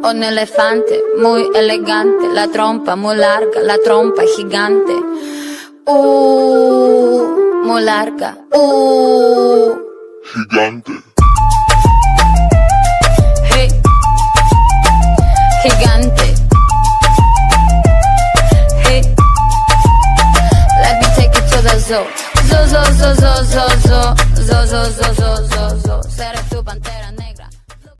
un elefante muy elegante, la trompa muy larga, la trompa gigante. Muy larga. Gigante. Hey. Gigante. Hey. Let me take it to the zoo. Zoo, zoo, zoo, zoo, zoo, zoo, zoo, zoo, zoo, zoo, zoo, zoo. Seré tu pantera negra.